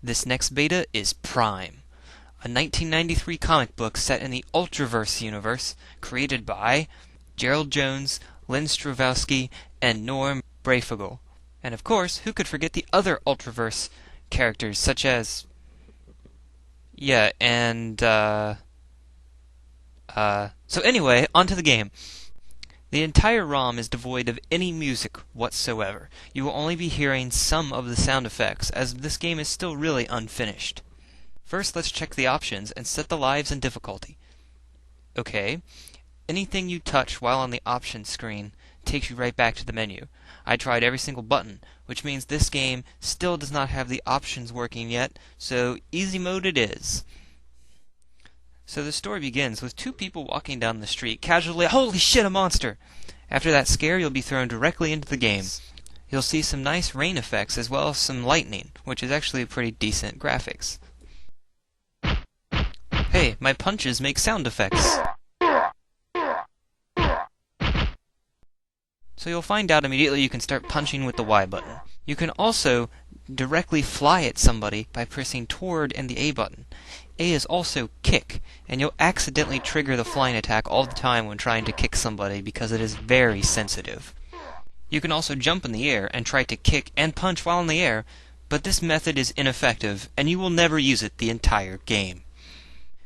This next beta is Prime, a 1993 comic book set in the Ultraverse universe, created by Gerald Jones, Lynn Stravosky, and Norm Breyfogle. And of course, who could forget the other Ultraverse characters, such as... So anyway, onto the game. The entire ROM is devoid of any music whatsoever. You will only be hearing some of the sound effects, as this game is still really unfinished. First, let's check the options and set the lives and difficulty. Okay, anything you touch while on the options screen takes you right back to the menu. I tried every single button, which means this game still does not have the options working yet, so easy mode it is. So the story begins with two people walking down the street casually. Holy shit, a monster! After that scare, you'll be thrown directly into the game. You'll see some nice rain effects as well as some lightning, which is actually pretty decent graphics. Hey, my punches make sound effects. So you'll find out immediately you can start punching with the Y button. You can also directly fly at somebody by pressing toward and the A button. A is also kick, and you'll accidentally trigger the flying attack all the time when trying to kick somebody because it is very sensitive. You can also jump in the air and try to kick and punch while in the air, but this method is ineffective and you will never use it the entire game.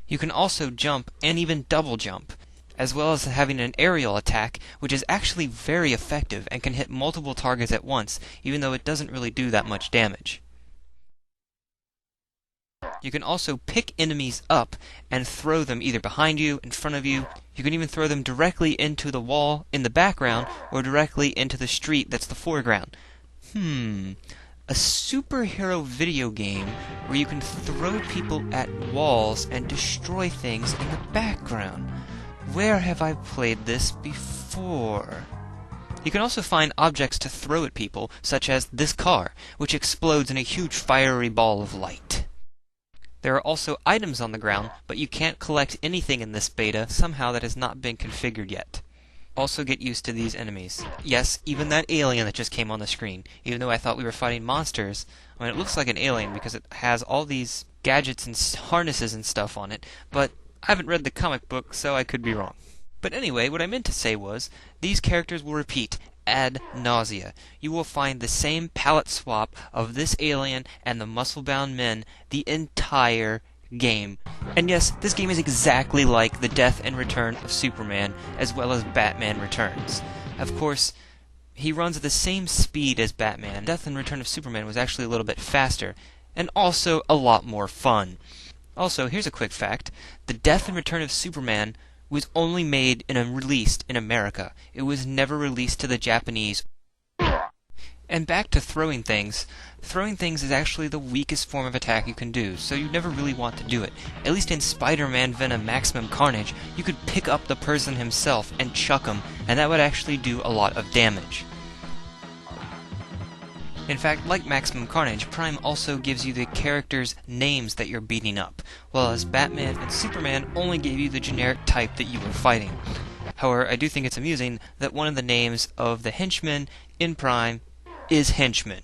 You can also jump and even double jump, as well as having an aerial attack, which is actually very effective and can hit multiple targets at once, even though it doesn't really do that much damage. You can also pick enemies up and throw them either behind you, in front of you. You can even throw them directly into the wall in the background or directly into the street that's the foreground. A superhero video game where you can throw people at walls and destroy things in the background. Where have I played this before? You can also find objects to throw at people, such as this car, which explodes in a huge fiery ball of light. There are also items on the ground, but you can't collect anything in this beta somehow that has not been configured yet. Also get used to these enemies. Yes, even that alien that just came on the screen. Even though I thought we were fighting monsters, I mean, it looks like an alien because it has all these gadgets and harnesses and stuff on it, but I haven't read the comic book, so I could be wrong. But anyway, what I meant to say was, these characters will repeat ad nausea. You will find the same palette swap of this alien and the muscle-bound men the entire game. And yes, this game is exactly like the Death and Return of Superman, as well as Batman Returns. Of course, he runs at the same speed as Batman. Death and Return of Superman was actually a little bit faster, and also a lot more fun. Also, here's a quick fact. The Death and Return of Superman was only made and released in America. It was never released to the Japanese. And back to throwing things. Throwing things is actually the weakest form of attack you can do, so you never really want to do it. At least in Spider-Man Venom Maximum Carnage, you could pick up the person himself and chuck him, and that would actually do a lot of damage. In fact, like Maximum Carnage, Prime also gives you the characters' names that you're beating up, whereas Batman and Superman only gave you the generic type that you were fighting. However, I do think it's amusing that one of the names of the henchmen in Prime is Henchman.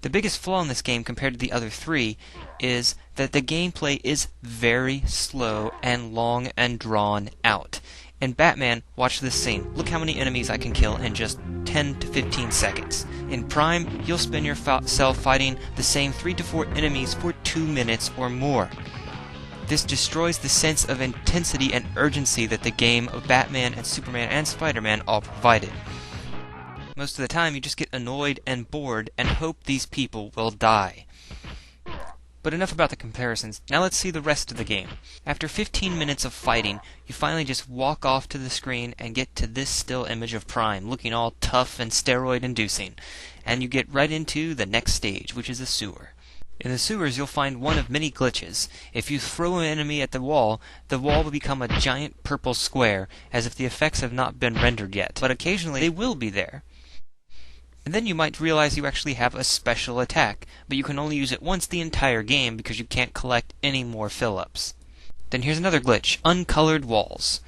The biggest flaw in this game compared to the other three is that the gameplay is very slow and long and drawn out. In Batman, watch this scene. Look how many enemies I can kill in just 10 to 15 seconds. In Prime, you'll spend yourself fighting the same 3 to 4 enemies for 2 minutes or more. This destroys the sense of intensity and urgency that the game of Batman and Superman and Spider-Man all provided. Most of the time, you just get annoyed and bored and hope these people will die. But enough about the comparisons. Now let's see the rest of the game. After 15 minutes of fighting, you finally just walk off to the screen and get to this still image of Prime, looking all tough and steroid-inducing. And you get right into the next stage, which is the sewer. In the sewers, you'll find one of many glitches. If you throw an enemy at the wall will become a giant purple square, as if the effects have not been rendered yet. But occasionally, they will be there. And then you might realize you actually have a special attack, but you can only use it once the entire game because you can't collect any more fill-ups. Then here's another glitch, uncolored walls.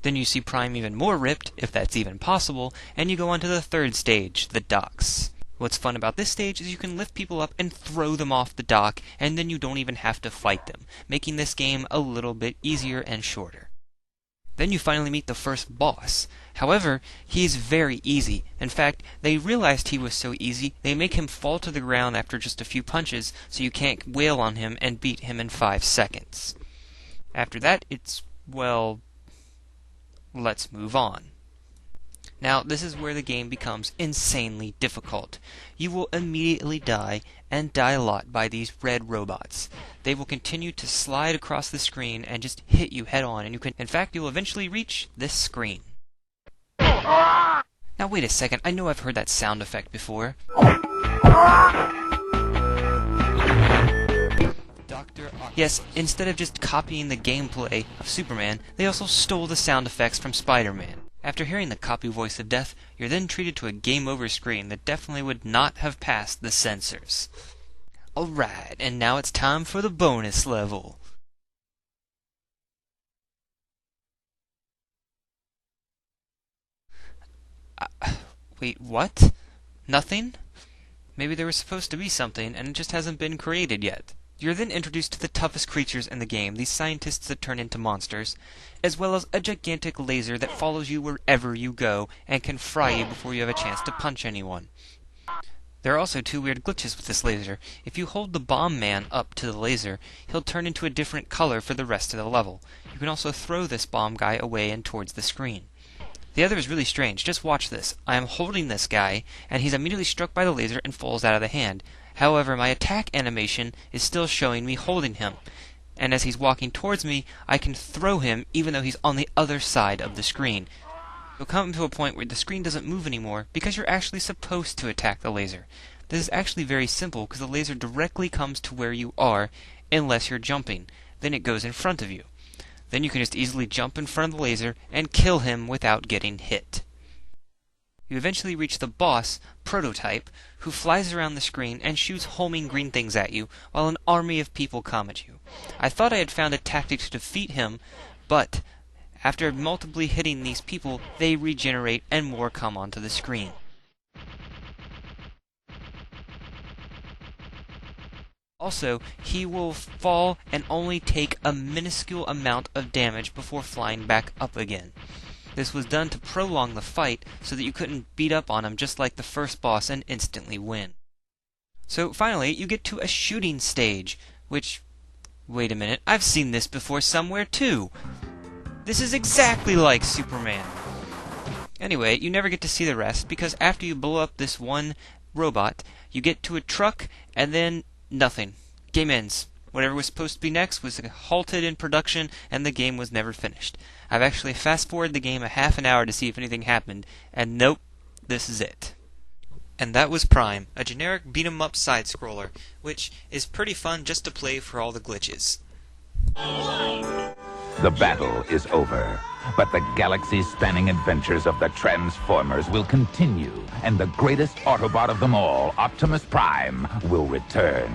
Then you see Prime even more ripped, if that's even possible, and you go on to the third stage, the docks. What's fun about this stage is you can lift people up and throw them off the dock, and then you don't even have to fight them, making this game a little bit easier and shorter. Then you finally meet the first boss. However, he is very easy. In fact, they realized he was so easy, they make him fall to the ground after just a few punches, so you can't wail on him and beat him in 5 seconds. After that, it's, well, let's move on. Now, this is where the game becomes insanely difficult. You will immediately die, and die a lot, by these red robots. They will continue to slide across the screen and just hit you head on, and in fact, you'll eventually reach this screen. Now wait a second, I know I've heard that sound effect before. Yes, instead of just copying the gameplay of Superman, they also stole the sound effects from Spider-Man. After hearing the copy voice of death, you're then treated to a game over screen that definitely would not have passed the censors. Alright, and now it's time for the bonus level. Wait, what? Nothing? Maybe there was supposed to be something, and it just hasn't been created yet. You're then introduced to the toughest creatures in the game, these scientists that turn into monsters, as well as a gigantic laser that follows you wherever you go and can fry you before you have a chance to punch anyone. There are also 2 weird glitches with this laser. If you hold the bomb man up to the laser, he'll turn into a different color for the rest of the level. You can also throw this bomb guy away and towards the screen. The other is really strange. Just watch this. I am holding this guy, and he's immediately struck by the laser and falls out of the hand. However, my attack animation is still showing me holding him. And as he's walking towards me, I can throw him even though he's on the other side of the screen. You'll come to a point where the screen doesn't move anymore because you're actually supposed to attack the laser. This is actually very simple because the laser directly comes to where you are unless you're jumping. Then it goes in front of you. Then you can just easily jump in front of the laser and kill him without getting hit. You eventually reach the boss, Prototype, who flies around the screen and shoots homing green things at you while an army of people come at you. I thought I had found a tactic to defeat him, but after multiply hitting these people, they regenerate and more come onto the screen. Also, he will fall and only take a minuscule amount of damage before flying back up again. This was done to prolong the fight so that you couldn't beat up on him just like the first boss and instantly win. So finally, you get to a shooting stage, which... wait a minute, I've seen this before somewhere too! This is exactly like Superman! Anyway, you never get to see the rest, because after you blow up this one robot, you get to a truck, and then nothing. Game ends. Whatever was supposed to be next was halted in production, and the game was never finished. I've actually fast-forwarded the game a half an hour to see if anything happened, and nope, this is it. And that was Prime, a generic beat-em-up side-scroller, which is pretty fun just to play for all the glitches. The battle is over, but the galaxy-spanning adventures of the Transformers will continue, and the greatest Autobot of them all, Optimus Prime, will return.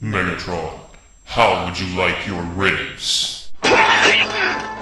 Megatron, how would you like your ribs?